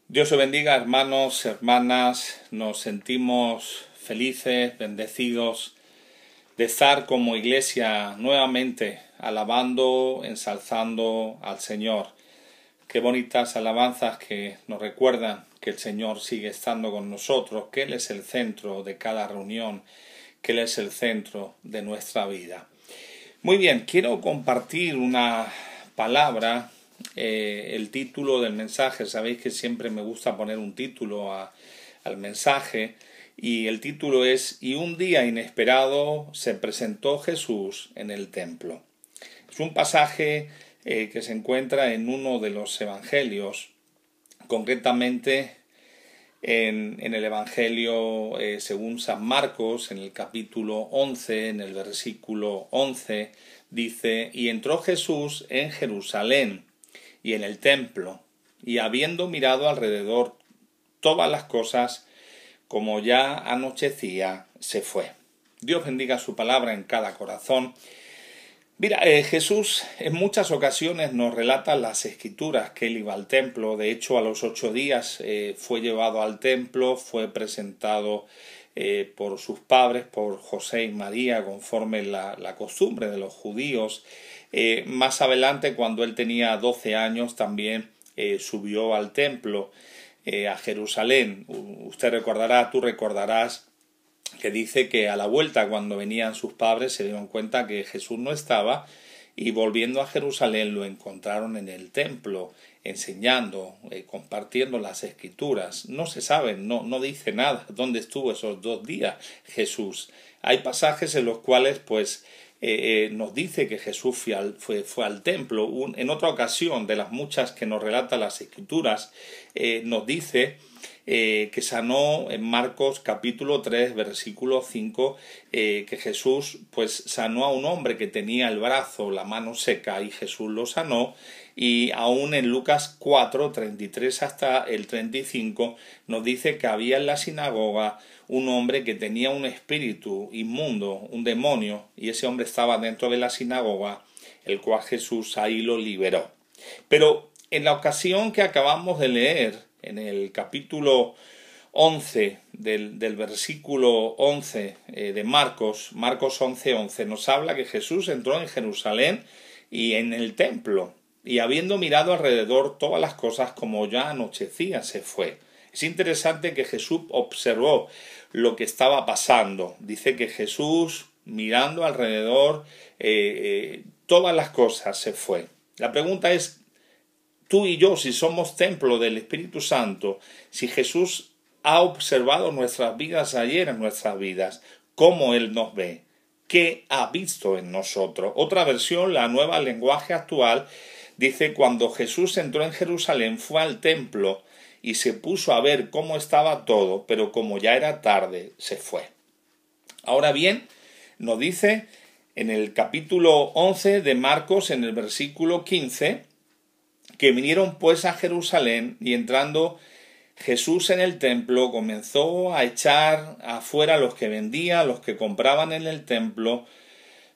Dios os bendiga, hermanos, hermanas. Nos sentimos felices, bendecidos de estar como iglesia nuevamente alabando, ensalzando al Señor. Qué bonitas alabanzas que nos recuerdan que el Señor sigue estando con nosotros, que Él es el centro de cada reunión, que Él es el centro de nuestra vida. Muy bien, quiero compartir una palabra. El título del mensaje, sabéis que siempre me gusta poner un título al mensaje, y el título es "Y un día inesperado se presentó Jesús en el templo". Es un pasaje que se encuentra en uno de los evangelios, concretamente en el evangelio según San Marcos, en el capítulo 11, en el versículo 11, dice: "Y entró Jesús en Jerusalén y en el templo, y habiendo mirado alrededor todas las cosas, como ya anochecía, se fue". Dios bendiga su palabra en cada corazón. Mira, Jesús en muchas ocasiones nos relata las Escrituras que él iba al templo. De hecho, a los 8 días fue llevado al templo, fue presentado por sus padres, por José y María, conforme la costumbre de los judíos. Más adelante, cuando él tenía 12 años, también subió al templo, a Jerusalén. Usted recordará, tú recordarás, que dice que a la vuelta, cuando venían sus padres, se dieron cuenta que Jesús no estaba, y volviendo a Jerusalén lo encontraron en el templo, enseñando, compartiendo las Escrituras. No se sabe, no dice nada dónde estuvo esos 2 días Jesús. Hay pasajes en los cuales nos dice que Jesús fue al templo. En otra ocasión, de las muchas que nos relatan las Escrituras, nos dice que sanó en Marcos capítulo 3 versículo 5, que Jesús sanó a un hombre que tenía el brazo, la mano seca, y Jesús lo sanó. Y aún en Lucas 4, 33 hasta el 35 nos dice que había en la sinagoga un hombre que tenía un espíritu inmundo, un demonio, y ese hombre estaba dentro de la sinagoga, el cual Jesús ahí lo liberó. Pero en la ocasión que acabamos de leer, en el capítulo 11 del versículo 11 de Marcos 11, nos habla que Jesús entró en Jerusalén y en el templo, y habiendo mirado alrededor todas las cosas, como ya anochecía, se fue. Es interesante que Jesús observó lo que estaba pasando. Dice que Jesús, mirando alrededor todas las cosas, se fue. La pregunta es: tú y yo, si somos templo del Espíritu Santo, si Jesús ha observado nuestras vidas ayer, en nuestras vidas, ¿cómo Él nos ve? ¿Qué ha visto en nosotros? Otra versión, la Nueva Lenguaje Actual, dice: cuando Jesús entró en Jerusalén, fue al templo y se puso a ver cómo estaba todo, pero como ya era tarde, se fue. Ahora bien, nos dice en el capítulo 11 de Marcos, en el versículo 15, que vinieron pues a Jerusalén, y entrando Jesús en el templo, comenzó a echar afuera los que vendían, los que compraban en el templo,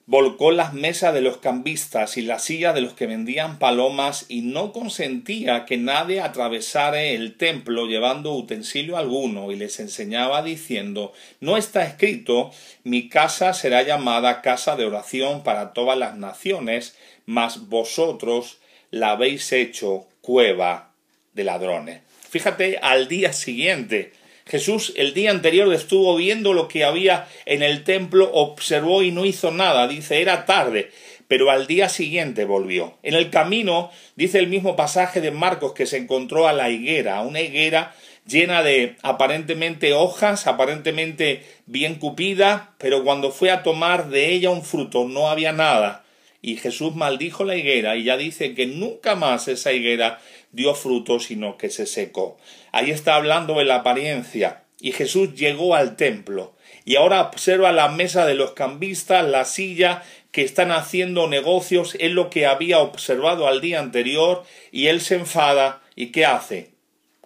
volcó las mesas de los cambistas y las sillas de los que vendían palomas, y no consentía que nadie atravesara el templo llevando utensilio alguno, y les enseñaba diciendo: ¿no está escrito: mi casa será llamada casa de oración para todas las naciones? Mas vosotros la habéis hecho cueva de ladrones. Fíjate, al día siguiente, Jesús el día anterior estuvo viendo lo que había en el templo, observó y no hizo nada. Dice, era tarde, pero al día siguiente volvió. En el camino, dice el mismo pasaje de Marcos, que se encontró a la higuera, una higuera llena de aparentemente hojas, aparentemente bien cupida, pero cuando fue a tomar de ella un fruto no había nada. Y Jesús maldijo la higuera, y ya dice que nunca más esa higuera dio fruto, sino que se secó. Ahí está hablando de la apariencia. Y Jesús llegó al templo, y ahora observa la mesa de los cambistas, la silla, que están haciendo negocios. Es lo que había observado al día anterior, y él se enfada. ¿Y qué hace?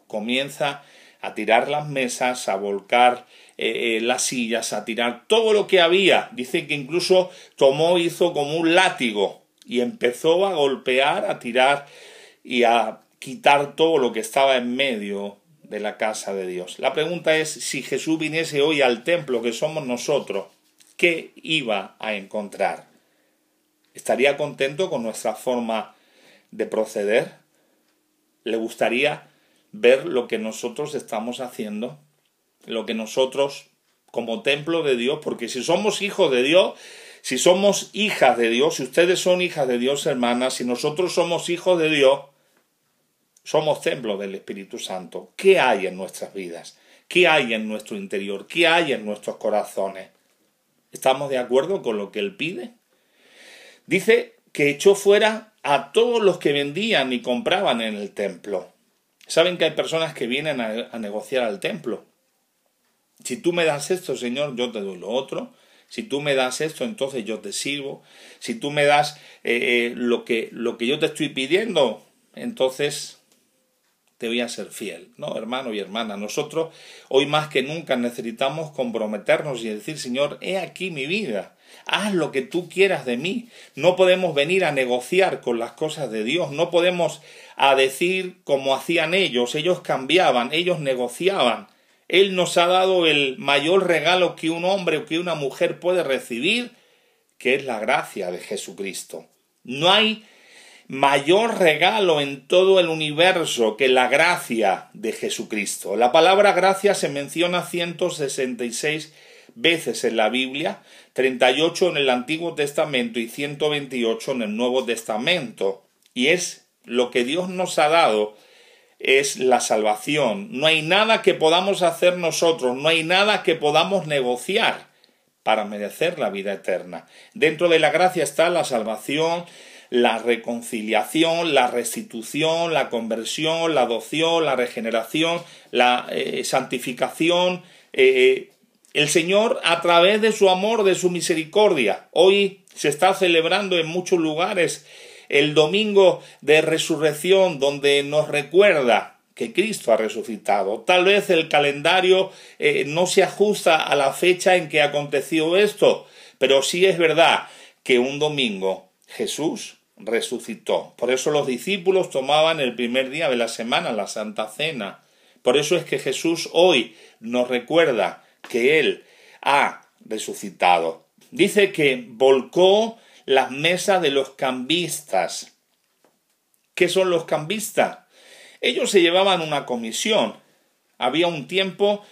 Comienza a tirar las mesas, a volcar las sillas, a tirar todo lo que había. Dice que incluso hizo como un látigo y empezó a golpear, a tirar y a quitar todo lo que estaba en medio de la casa de Dios. La pregunta es, si Jesús viniese hoy al templo que somos nosotros, ¿qué iba a encontrar? ¿Estaría contento con nuestra forma de proceder? ¿Le gustaría ver lo que nosotros estamos haciendo? Lo que nosotros, como templo de Dios, porque si somos hijos de Dios, si somos hijas de Dios, si ustedes son hijas de Dios, hermanas, si nosotros somos hijos de Dios, somos templo del Espíritu Santo. ¿Qué hay en nuestras vidas? ¿Qué hay en nuestro interior? ¿Qué hay en nuestros corazones? ¿Estamos de acuerdo con lo que Él pide? Dice que echó fuera a todos los que vendían y compraban en el templo. ¿Saben que hay personas que vienen a negociar al templo? Si tú me das esto, Señor, yo te doy lo otro. Si tú me das esto, entonces yo te sirvo. Si tú me das lo que yo te estoy pidiendo, entonces te voy a ser fiel. No, hermano y hermana, nosotros hoy más que nunca necesitamos comprometernos y decir, Señor, he aquí mi vida. Haz lo que tú quieras de mí. No podemos venir a negociar con las cosas de Dios. No podemos a decir como hacían ellos. Ellos cambiaban, ellos negociaban. Él nos ha dado el mayor regalo que un hombre o que una mujer puede recibir, que es la gracia de Jesucristo. No hay mayor regalo en todo el universo que la gracia de Jesucristo. La palabra gracia se menciona 166 veces en la Biblia, 38 en el Antiguo Testamento y 128 en el Nuevo Testamento. Y es lo que Dios nos ha dado, es la salvación. No hay nada que podamos hacer nosotros, no hay nada que podamos negociar para merecer la vida eterna. Dentro de la gracia está la salvación, la reconciliación, la restitución, la conversión, la adopción, la regeneración, la santificación. El Señor, a través de su amor, de su misericordia, hoy se está celebrando en muchos lugares el domingo de resurrección, donde nos recuerda que Cristo ha resucitado. Tal vez el calendario no se ajusta a la fecha en que aconteció esto, pero sí es verdad que un domingo Jesús resucitó. Por eso los discípulos tomaban el primer día de la semana la Santa Cena. Por eso es que Jesús hoy nos recuerda que Él ha resucitado. Dice que volcó las mesas de los cambistas. ¿Qué son los cambistas? Ellos se llevaban una comisión. Había un tiempo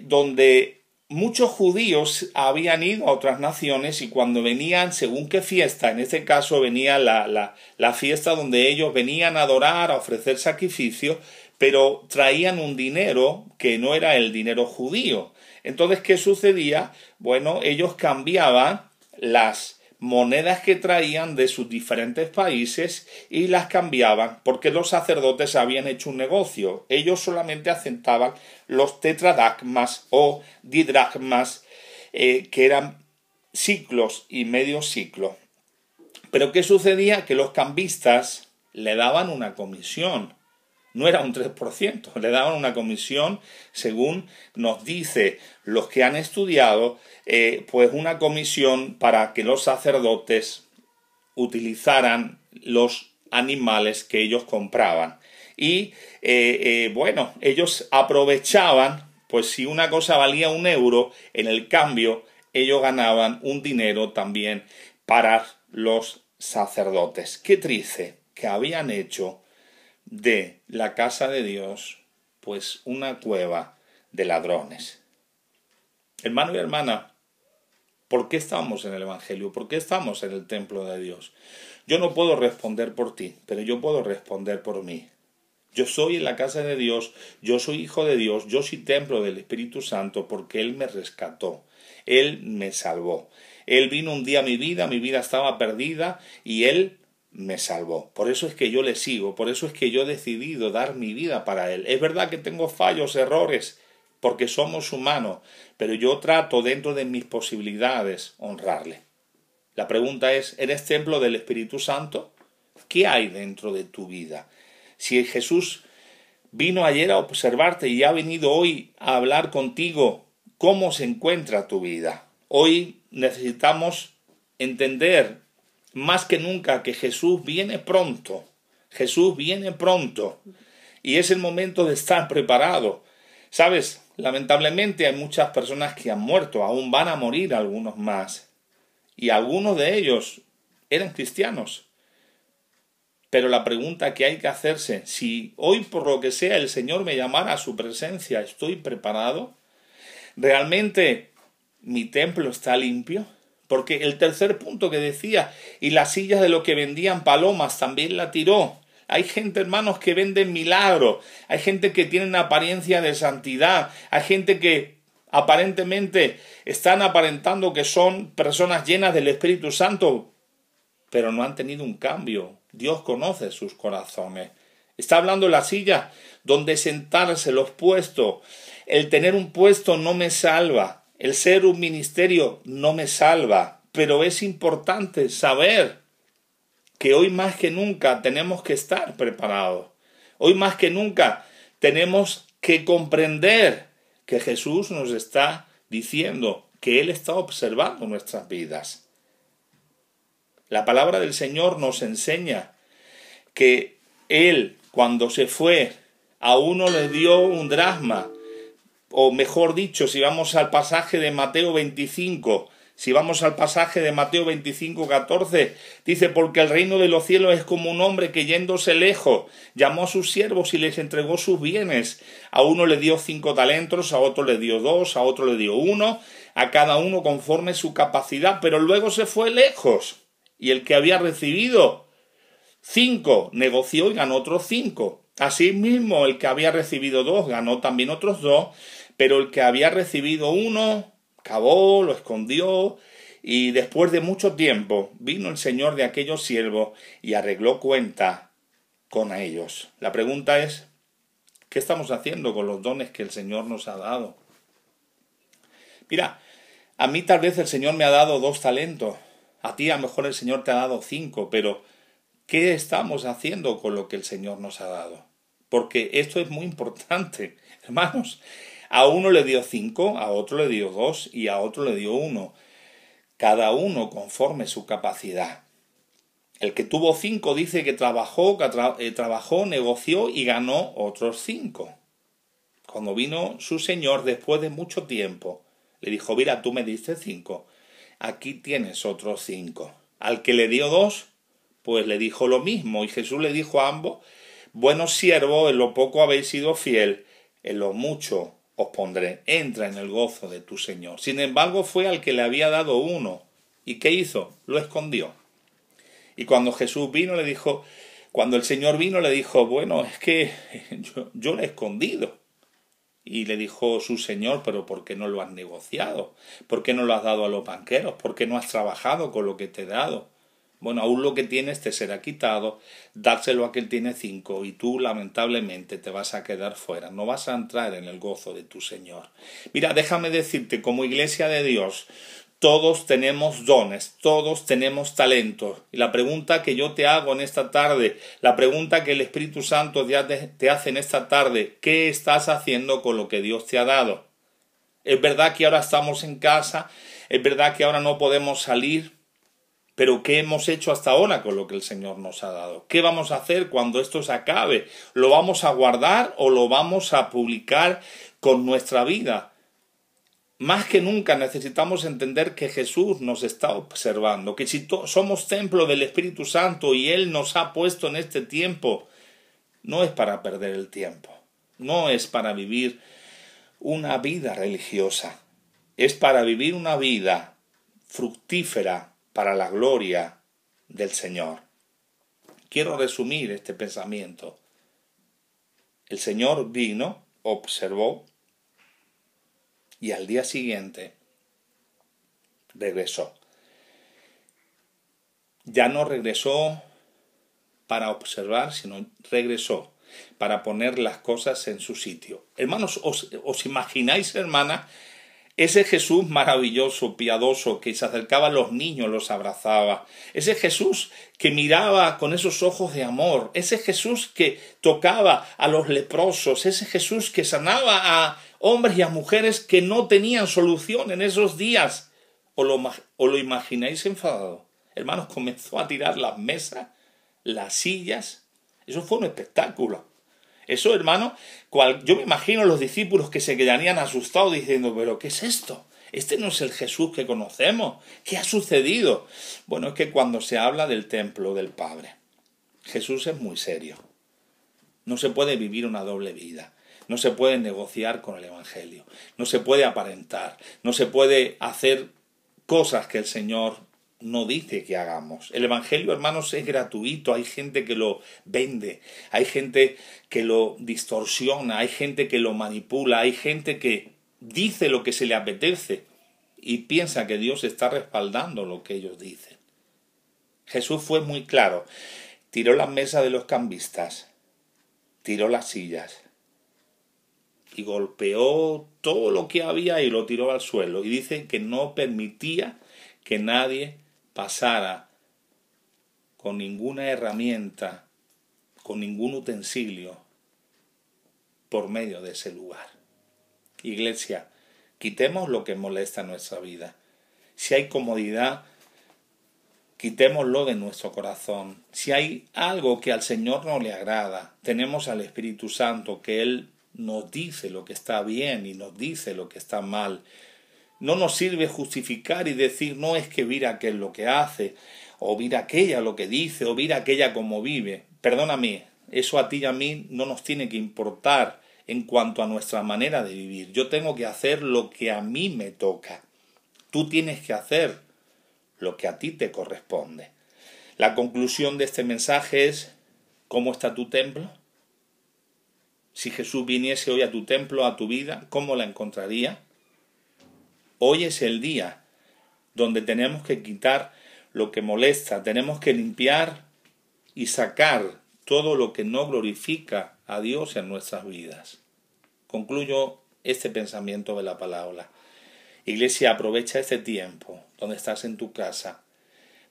donde muchos judíos habían ido a otras naciones y cuando venían, según qué fiesta, en este caso venía la fiesta donde ellos venían a adorar, a ofrecer sacrificios, pero traían un dinero que no era el dinero judío. Entonces, ¿qué sucedía? Bueno, ellos cambiaban las monedas que traían de sus diferentes países y las cambiaban porque los sacerdotes habían hecho un negocio. Ellos solamente aceptaban los tetradracmas o didracmas, que eran ciclos y medio ciclo. Pero ¿qué sucedía? Que los cambistas le daban una comisión. No era un 3%, le daban una comisión, según nos dice los que han estudiado, pues una comisión para que los sacerdotes utilizaran los animales que ellos compraban. Y bueno, ellos aprovechaban, pues si una cosa valía 1 euro, en el cambio ellos ganaban un dinero también para los sacerdotes. Qué triste que habían hecho de la casa de Dios pues una cueva de ladrones. Hermano y hermana, ¿por qué estamos en el Evangelio? ¿Por qué estamos en el templo de Dios? Yo no puedo responder por ti, pero yo puedo responder por mí. Yo soy en la casa de Dios, yo soy hijo de Dios, yo soy templo del Espíritu Santo porque Él me rescató, Él me salvó. Él vino un día a mi vida estaba perdida y Él me salvó. Por eso es que yo le sigo, por eso es que yo he decidido dar mi vida para Él. Es verdad que tengo fallos, errores, porque somos humanos, pero yo trato dentro de mis posibilidades honrarle. La pregunta es, ¿eres templo del Espíritu Santo? ¿Qué hay dentro de tu vida? Si Jesús vino ayer a observarte y ha venido hoy a hablar contigo, ¿cómo se encuentra tu vida? Hoy necesitamos entender más que nunca que Jesús viene pronto. Jesús viene pronto y es el momento de estar preparado. ¿Sabes? Lamentablemente hay muchas personas que han muerto, aún van a morir algunos más. Y algunos de ellos eran cristianos. Pero la pregunta que hay que hacerse, si hoy por lo que sea el Señor me llamara a su presencia, ¿estoy preparado? ¿Realmente mi templo está limpio? Porque el tercer punto que decía, y las sillas de los que vendían palomas también la tiró. Hay gente, hermanos, que venden milagros, hay gente que tiene una apariencia de santidad, hay gente que aparentemente están aparentando que son personas llenas del Espíritu Santo, pero no han tenido un cambio. Dios conoce sus corazones. Está hablando de la silla donde sentarse, los puestos. El tener un puesto no me salva. El ser un ministerio no me salva. Pero es importante saber que hoy más que nunca tenemos que estar preparados. Hoy más que nunca tenemos que comprender que Jesús nos está diciendo que Él está observando nuestras vidas. La palabra del Señor nos enseña que Él, cuando se fue, a uno le dio un dracma, o mejor dicho, si vamos al pasaje de Mateo 25, si vamos al pasaje de Mateo 25, 14, dice, porque el reino de los cielos es como un hombre que yéndose lejos, llamó a sus siervos y les entregó sus bienes. A uno le dio 5 talentos, a otro le dio 2, a otro le dio 1, a cada uno conforme su capacidad, pero luego se fue lejos. Y el que había recibido 5 negoció y ganó otros 5. Asimismo, el que había recibido 2 ganó también otros 2, pero el que había recibido 1 cavó, lo escondió, y después de mucho tiempo vino el señor de aquellos siervos y arregló cuenta con ellos. La pregunta es, ¿qué estamos haciendo con los dones que el Señor nos ha dado? Mira, a mí tal vez el Señor me ha dado 2 talentos, a ti a lo mejor el Señor te ha dado 5, pero ¿qué estamos haciendo con lo que el Señor nos ha dado? Porque esto es muy importante, hermanos. A uno le dio 5, a otro le dio 2 y a otro le dio 1. Cada uno conforme su capacidad. El que tuvo 5 dice que trabajó, negoció y ganó otros 5. Cuando vino su señor después de mucho tiempo, le dijo, mira, tú me diste 5, aquí tienes otros 5. Al que le dio 2, pues le dijo lo mismo. Y Jesús le dijo a ambos, buenos siervos, en lo poco habéis sido fiel, en lo mucho os pondré, entra en el gozo de tu Señor. Sin embargo, fue al que le había dado 1. ¿Y qué hizo? Lo escondió. Y cuando Jesús vino, le dijo, cuando el Señor vino, le dijo, bueno, es que yo lo he escondido. Y le dijo su Señor, pero ¿por qué no lo has negociado? ¿Por qué no lo has dado a los banqueros? ¿Por qué no has trabajado con lo que te he dado? Bueno, aún lo que tienes te será quitado, dárselo a quien tiene 5 y tú lamentablemente te vas a quedar fuera, no vas a entrar en el gozo de tu Señor. Mira, déjame decirte, como iglesia de Dios, todos tenemos dones, todos tenemos talentos. Y la pregunta que yo te hago en esta tarde, la pregunta que el Espíritu Santo te hace en esta tarde, ¿qué estás haciendo con lo que Dios te ha dado? Es verdad que ahora estamos en casa, es verdad que ahora no podemos salir, pero ¿qué hemos hecho hasta ahora con lo que el Señor nos ha dado? ¿Qué vamos a hacer cuando esto se acabe? ¿Lo vamos a guardar o lo vamos a publicar con nuestra vida? Más que nunca necesitamos entender que Jesús nos está observando, que si somos templo del Espíritu Santo y Él nos ha puesto en este tiempo, no es para perder el tiempo, no es para vivir una vida religiosa, es para vivir una vida fructífera para la gloria del Señor. Quiero resumir este pensamiento. El Señor vino, observó y al día siguiente regresó. Ya no regresó para observar, sino regresó para poner las cosas en su sitio. Hermanos, ¿os imagináis, hermana, ese Jesús maravilloso, piadoso, que se acercaba a los niños, los abrazaba? Ese Jesús que miraba con esos ojos de amor. Ese Jesús que tocaba a los leprosos. Ese Jesús que sanaba a hombres y a mujeres que no tenían solución en esos días. ¿O lo imagináis enfadado? Hermanos, comenzó a tirar las mesas, las sillas. Eso fue un espectáculo. Eso, hermano, yo me imagino los discípulos que se quedarían asustados diciendo, ¿pero qué es esto? Este no es el Jesús que conocemos. ¿Qué ha sucedido? Bueno, es que cuando se habla del templo del Padre, Jesús es muy serio. No se puede vivir una doble vida. No se puede negociar con el Evangelio. No se puede aparentar. No se puede hacer cosas que el Señor no dice que hagamos. El Evangelio, hermanos, es gratuito. Hay gente que lo vende. Hay gente que lo distorsiona. Hay gente que lo manipula. Hay gente que dice lo que se le apetece y piensa que Dios está respaldando lo que ellos dicen. Jesús fue muy claro. Tiró las mesas de los cambistas. Tiró las sillas. Y golpeó todo lo que había y lo tiró al suelo. Y dice que no permitía que nadie pasara con ninguna herramienta, con ningún utensilio por medio de ese lugar. Iglesia, quitemos lo que molesta nuestra vida. Si hay comodidad, quitémoslo de nuestro corazón. Si hay algo que al Señor no le agrada, tenemos al Espíritu Santo que Él nos dice lo que está bien y nos dice lo que está mal. No nos sirve justificar y decir, no, es que mira aquel lo que hace, o mira aquella lo que dice, o mira aquella cómo vive. Perdóname, eso a ti y a mí no nos tiene que importar en cuanto a nuestra manera de vivir. Yo tengo que hacer lo que a mí me toca. Tú tienes que hacer lo que a ti te corresponde. La conclusión de este mensaje es, ¿cómo está tu templo? Si Jesús viniese hoy a tu templo, a tu vida, ¿cómo la encontraría? Hoy es el día donde tenemos que quitar lo que molesta, tenemos que limpiar y sacar todo lo que no glorifica a Dios en nuestras vidas. Concluyo este pensamiento de la palabra. Iglesia, aprovecha este tiempo donde estás en tu casa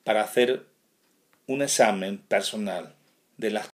para hacer un examen personal de las